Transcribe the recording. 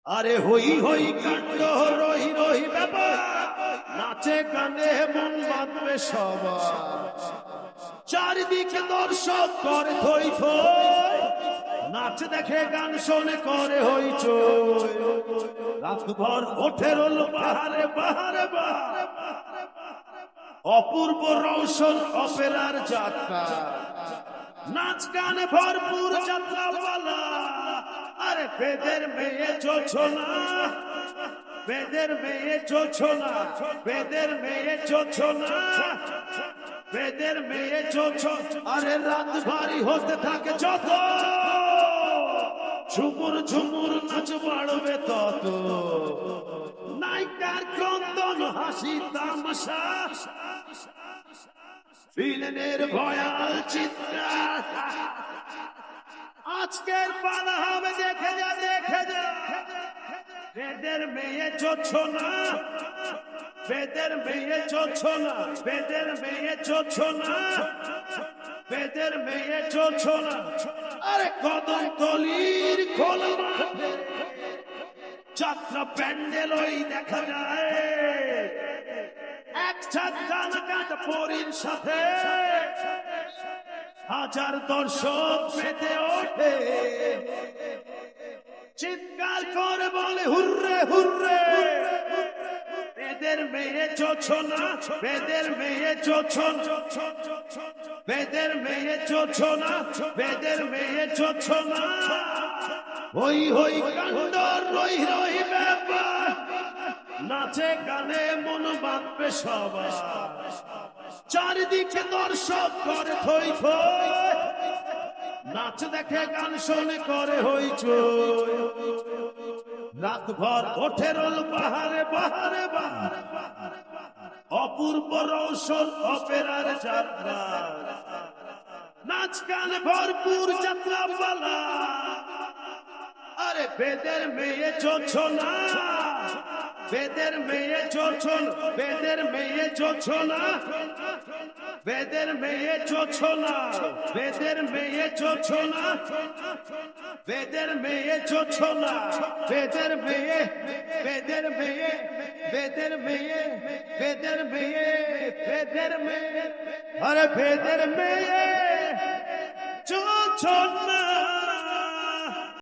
আরে হই হই কাণ্ড রহি রহি ব্যাপার, নাচে গানে মন বাঁধবে সবার, চারিদিকে দর্শক করে থই থই, নাচ দেখে গান শোনে করে হইচই, রাতভর ওঠে রোল বাহারে বাহারে বাহারে, অপূর্ব রৌশন অপেরার যাত্রা, নাচ গানে ভরপুর যাত্রাওয়ালা। আরে বেদের মেয়ে জোছনা, বেদের মেয়ে জোছনা, বেদের মেয়ে জোছনা, বেদের মেয়ে জোছনা। আরে রাত ভারী হতে থাকে যত, ঝুমুর ঝুমুর নাচ বাড়বে তত, নায়িকার ক্রন্দন হাসি তামাশা, ভিলেনের ভয়াল চিৎকার। আজকের পালা হবে দেখে যা দেখে যা, বেদের মেয়ে জোছনা, বেদের মেয়ে জোছনা, বেদের মেয়ে জোছনা, বেদের মেয়ে জোছনা। আরে কদম তলির খোলা মাঠে যাত্রা প্যান্ডেল ওই দেখা যায়, একসাথে গানা গাটা পরীর সাথে হাজার দর্শক পেতে ওঠে, চিৎকার করে বলে হুররে হুররে। বেদের মেয়ে জোছনা, বেদের মেয়ে জোছনা, বেদের মেয়ে জোছনা, বেদের মেয়ে জোছনা। হই হই কাণ্ড রই রই ব্যাপার, নাচে গানে মন বাঁধবে সবার, চারিদিকে দর্শক করে থই থই, নাচ দেখে গান শোনে করে হইচই, রাত ভর ওঠে রোল বাহারে বাহারে বাহারে, অপূর্ব রৌশন অপেরার যাত্রা, নাচ গান ভরপুর যাত্রাওয়ালা। আরে বেদের মেয়ে জোছনা, বেদের মেয়ে জোছনা, বেদের মেয়ে জোছনা, বেদের মেয়ে জোছনা, বেদের মেয়ে জোছনা, বেদের মেয়ে জোছনা, বেদের মেয়ে, বেদের মেয়ে, বেদের মেয়ে, বেদের মেয়ে, বেদের মেয়ে। আরে বেদের মেয়ে জোছনা।